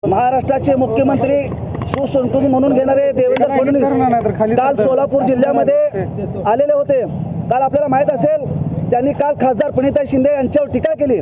महाराष्ट्राचे मुख्यमंत्री सुसंस्कृत म्हणून घेणारे देवेंद्र फडणवीस काल सोलापूर जिल्ह्यामध्ये आलेले होते। काल आपल्याला माहीत असेल त्यांनी काल खासदार प्रणिता शिंदे यांच्यावर टीका केली।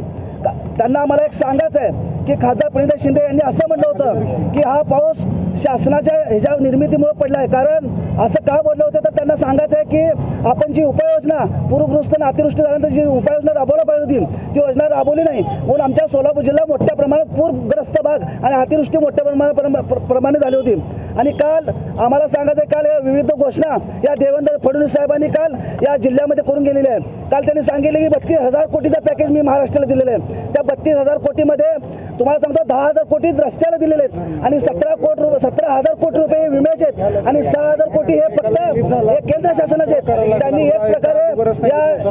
त्यांना आम्हाला एक सांगायचं आहे की खासदार प्रणिता शिंदे यांनी असं म्हटलं होतं की हा पाऊस शासनाच्या ह्याच्या निर्मितीमुळे पडला आहे। कारण असं का बोललं होतं तर त्यांना सांगायचं आहे की आपण जी उपाययोजना पूरग्रस्त आणि अतिवृष्टी झाल्यानंतर जी उपाययोजना राबवली पाहिजे होती ती योजना राबवली नाही, म्हणून आमच्या सोलापूर जिल्हा मोठ्या प्रमाणात पूरग्रस्त भाग आणि अतिवृष्टी मोठ्या प्रमाणात झाली होती। आणि काल आम्हाला सांगायचं आहे काल या विविध घोषणा या देवेंद्र फडणवीस साहेबांनी काल या जिल्ह्यामध्ये करून गेलेली आहे। काल त्यांनी सांगितले की 32,000 कोटीचा पॅकेज मी महाराष्ट्राला दिलेलं आहे। त्या 32,000 कोटीमध्ये तुम्हाला सांगतो 10,000 कोटी रस्त्याला दिलेले आहेत आणि 17,000 कोटी रुपये विम्याचे आहेत आणि 6,000 कोटी हे फक्त केंद्र शासनाचे आहेत। त्यांनी एक प्रकारे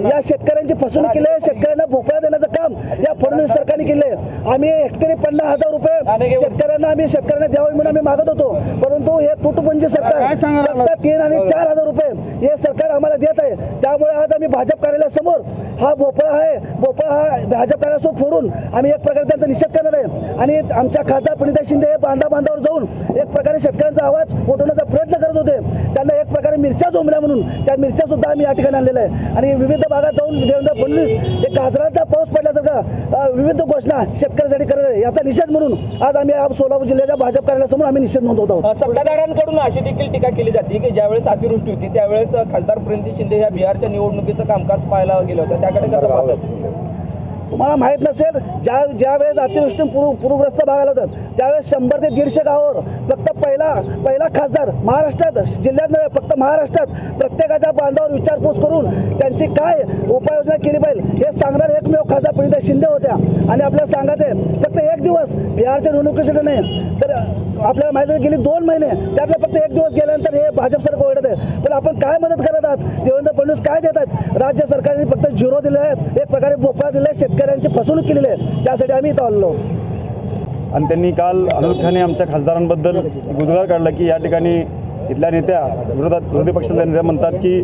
या शेतकऱ्यांची फसवणूक केली आहे। शेतकऱ्यांना भोपळा देण्याचं काम या फडणवीस सरकारने केले। आम्ही हेक्टरी 50,000 रुपये शेतकऱ्यांना द्यावे म्हणून आम्ही मागत होतो, परंतु हे तुटपुंजी सरकार फक्त 3 आणि 4,000 रुपये हे सरकार आम्हाला देत आहे। त्यामुळे आज आम्ही भाजप कार्यालयासमोर हा भोपळा हा भाजप कार्यालयासमोर फोडून आम्ही एक प्रकारे त्यांचा निषेध करणार आहे। आणि आमच्या खासदार प्रणिता शिंदे हे बांधावर जाऊन एक प्रकारे शेतकऱ्यांचा आवाज उठवण्याचा प्रयत्न करत होते। त्यांना एक प्रकारे मिरच्या जोमल्या म्हणून त्या मिरच्या सुद्धा आम्ही या ठिकाणी आणलेल्या आहे। आणि विविध भागात जाऊन देवेंद्र फडणवीस एक गाजराचा पाऊस पडल्यासारखा विविध घोषणा शेतकऱ्यांसाठी करत आहे। याचा निषेध म्हणून आज आम्ही सोलापूर जिल्ह्याच्या भाजप कार्यालयासमोर आम्ही निषेध नोंदवत आहोत। सत्ताधाऱ्यांकडून अशी देखील टीका केली जाते की ज्यावेळेस अतिवृष्टी होती त्यावेळेस खासदार प्रणिता शिंदे या बिहारच्या निवडणुकीचं कामकाज पाहायला गेलं होतं, त्याकडे कसं पाहतात? तुम्हाला माहीत नसेल ज्या वेळेस अतिवृष्टी पूरग्रस्त भागाला होतात त्यावेळेस 100 ते 150 गावावर फक्त पहिला खासदार महाराष्ट्रात जिल्ह्यात नव्हे फक्त महाराष्ट्रात प्रत्येकाच्या बांधावर विचारपूस करून त्यांची काय उपाययोजना केली पाहिजे हे सांगणारे एकमेव खासदार प्रणिता शिंदे होत्या। आणि आपल्याला सांगायचं फक्त एक दिवस बिहारच्या निवडणुकीसाठी नाही तर आपल्याला माहिती आहे गेली 2 महिने त्यातला फक्त एक दिवस गेल्यानंतर हे भाजप सरकार ओढत आहे। पण आपण काय मदत करत आहात? देवेंद्र फडणवीस काय देतात? राज्य सरकारने फक्त 0 दिलं आहे, एक प्रकारे भोपळा दिला आहे, शेतकऱ्यांची फसवणूक केलेली आहे। त्यासाठी आम्ही इथं आलो आणि त्यांनी काल अनोख्याने आमच्या खासदारांबद्दल गुदगार काढला की या ठिकाणी इथल्या नेत्या विरोधी पक्षातल्या नेत्या म्हणतात की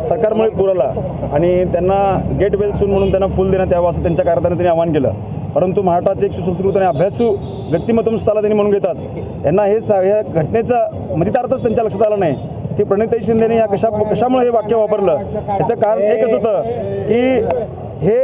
सरकारमुळे पूर आला आणि त्यांना गेट वेल सून म्हणून त्यांना फुल देण्यात यावं असं त्यांच्या कार्यकर्त्यांनी त्यांनी आवाहन केलं। परंतु महाराष्ट्राचे एक सुसंस्कृत आणि अभ्यासू व्यक्तिमत्व स्वतःला त्यांनी म्हणून घेतात। यांना ह्या घटनेचा मतितार्थच त्यांच्या लक्षात आला नाही की प्रणिता शिंदेने या कशामुळे हे वाक्य वापरलं। याचं कारण एकच होतं की हे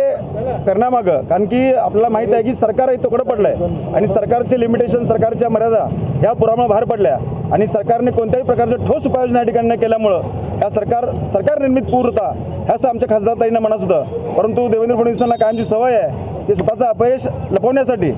करण्यामागं कारण की आपल्याला माहीत आहे की सरकार हे तोकडं पडलं आहे आणि सरकारचे लिमिटेशन सरकारच्या मर्यादा ह्या पुरामुळे बाहेर पडल्या आणि सरकारने कोणत्याही प्रकारचं ठोस उपाययोजना या ठिकाणी न केल्यामुळं या सरकार निर्मित पूर होता ह्याचं आमच्या खासदारताईंना म्हणत होतं। परंतु देवेंद्र फडणवीसांना कायमची सवय आहे की स्वतःचं अपयश लपवण्यासाठी